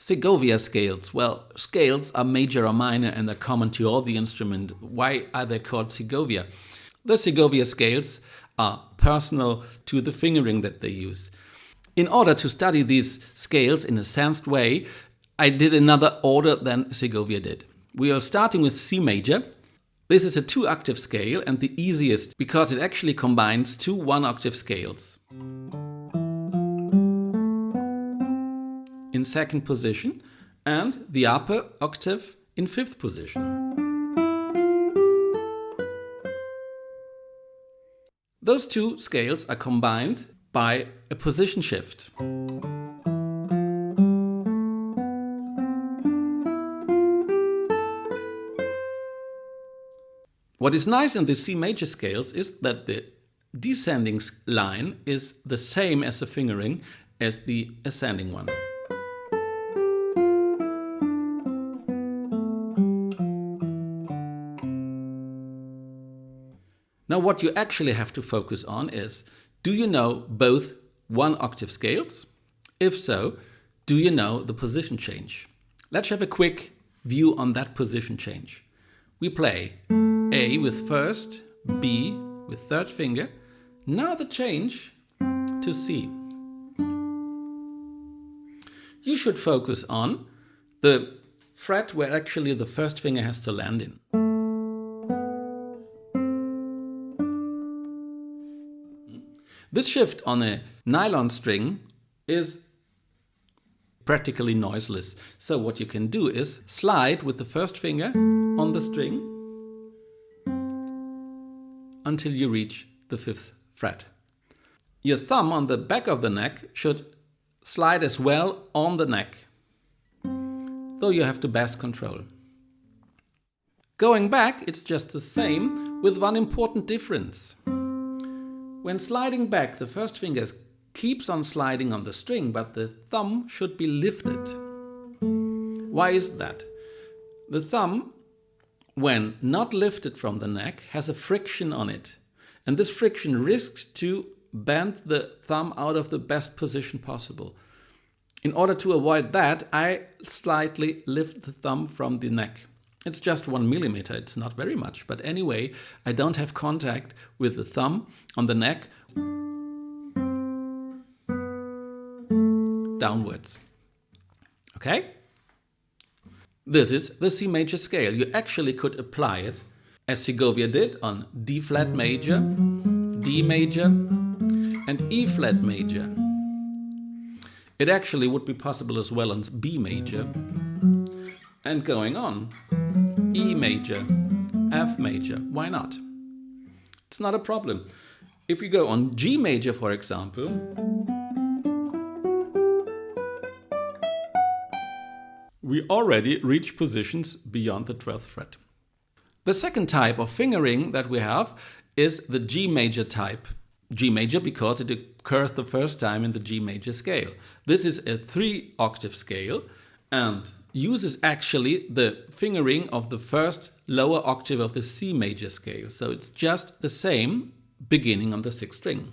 Segovia scales. Well, scales are major or minor and are common to all the instrument. Why are they called Segovia? The Segovia scales are personal to the fingering that they use. In order to study these scales in a sensed way, I did another order than Segovia did. We are starting with C major. This is a 2-octave scale and the easiest because it actually combines two 1-octave scales. In 2nd position and the upper octave in 5th position. Those two scales are combined by a position shift. What is nice in the C major scales is that the descending line is the same as the fingering as the ascending one. Now what you actually have to focus on is, do you know both 1-octave scales? If so, do you know the position change? Let's have a quick view on that position change. We play A with 1st, B with 3rd finger. Now the change to C. You should focus on the fret where actually the 1st finger has to land in. This shift on a nylon string is practically noiseless. So what you can do is slide with the 1st finger on the string until you reach the 5th fret. Your thumb on the back of the neck should slide as well on the neck, though you have the best control. Going back, it's just the same with one important difference. When sliding back, the 1st finger keeps on sliding on the string, but the thumb should be lifted. Why is that? The thumb, when not lifted from the neck, has a friction on it. And this friction risks to bend the thumb out of the best position possible. In order to avoid that, I slightly lift the thumb from the neck. It's just 1 millimeter, it's not very much, but anyway, I don't have contact with the thumb on the neck downwards. Okay? This is the C major scale. You actually could apply it as Segovia did on D flat major, D major, and E flat major. It actually would be possible as well on B major. And going on, E major, F major, why not? It's not a problem. If we go on G major, for example, we already reach positions beyond the 12th fret. The second type of fingering that we have is the G major type. G major because it occurs the first time in the G major scale. This is a 3-octave scale and uses actually the fingering of the first lower octave of the C major scale. So it's just the same beginning on the 6th string.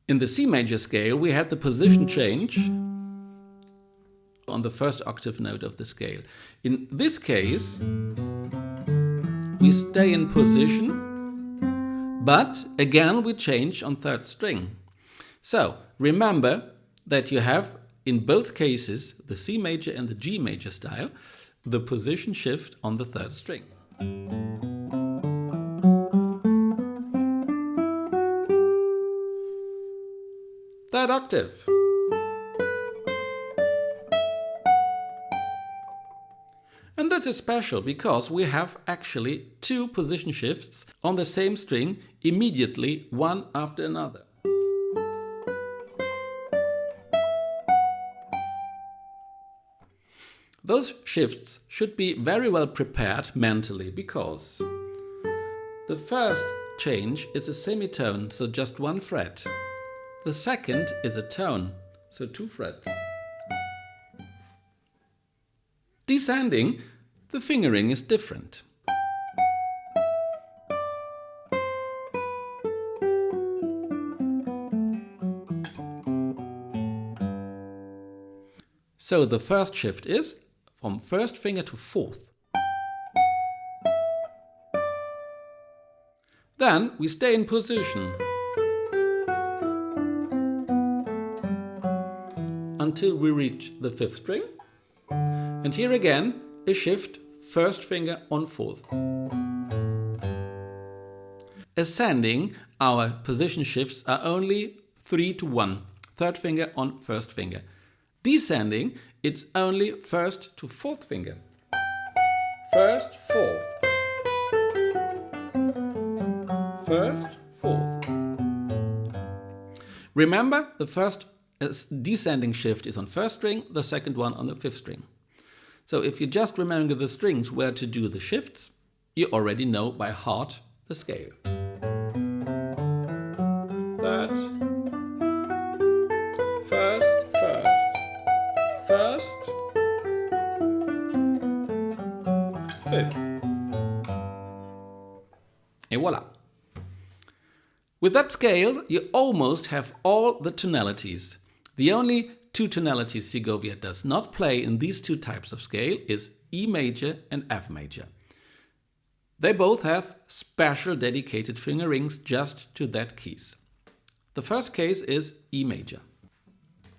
In the C major scale, we had the position change on the 1st octave note of the scale. In this case, we stay in position, but again we change on 3rd string. So remember that you have in both cases, the C major and the G major style, the position shift on the 3rd string. 3rd octave. And this is special because we have actually 2 position shifts on the same string immediately, one after another. Those shifts should be very well prepared mentally because the first change is a semitone, so just 1 fret. The second is a tone, so 2 frets. Descending, the fingering is different. So the first shift is from first finger to fourth. Then we stay in position until we reach the fifth string. And here again, a shift, first finger on fourth. Ascending, our position shifts are only 3 to 1, third finger on first finger. Descending, it's only first to fourth finger. First, fourth. First, fourth. Remember, the first descending shift is on first string, the second one on the fifth string. So if you just remember the strings where to do the shifts, you already know by heart the scale. Third, first, first, fifth. Et voila! With that scale, you almost have all the tonalities. The only two tonalities Segovia does not play in these two types of scale is E major and F major. They both have special dedicated fingerings just to that keys. The first case is E major.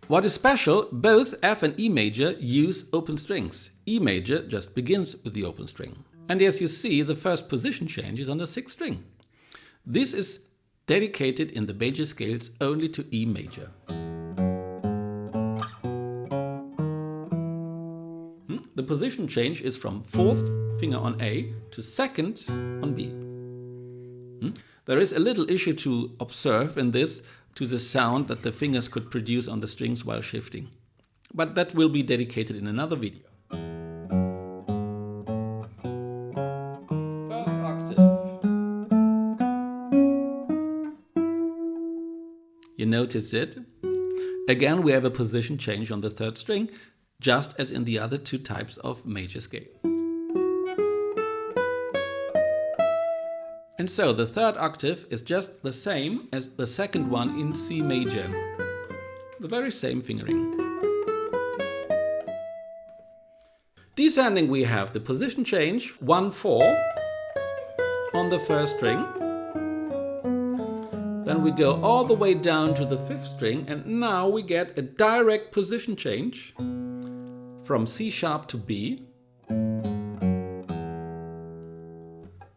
What is special, both F and E major use open strings. E major just begins with the open string. And as you see, the first position change is on the sixth string. This is dedicated in the major scales only to E major. The position change is from fourth finger on A to second on B. There is a little issue to observe in this to the sound that the fingers could produce on the strings while shifting. But that will be dedicated in another video. First octave. You noticed it? Again, we have a position change on the third string, just as in the other two types of major scales. And so the third octave is just the same as the second one in C major. The very same fingering. Descending, we have the position change 1-4 on the first string. Then we go all the way down to the fifth string, and now we get a direct position change from C sharp to B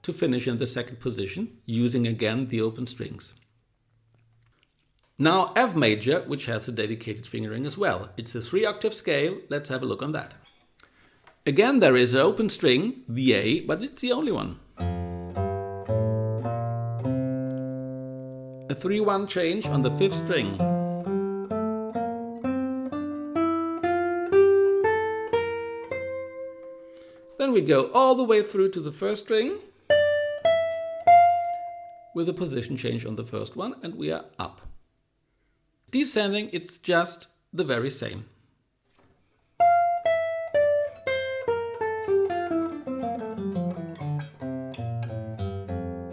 to finish in the second position, using again the open strings. Now F major, which has a dedicated fingering as well. It's a 3-octave scale. Let's have a look on that. Again, there is an open string, the A, but it's the only one. A 3-1 change on the fifth string. Then we go all the way through to the first string with a position change on the first one, and we are up. Descending, it's just the very same.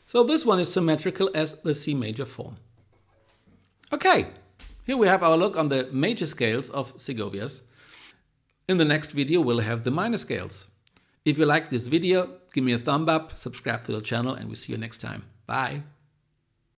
So this one is symmetrical as the C major form. Okay, here we have our look on the major scales of Segovias. In the next video we'll have the minor scales. If you like this video, give me a thumb up, subscribe to the channel, and we'll see you next time. Bye!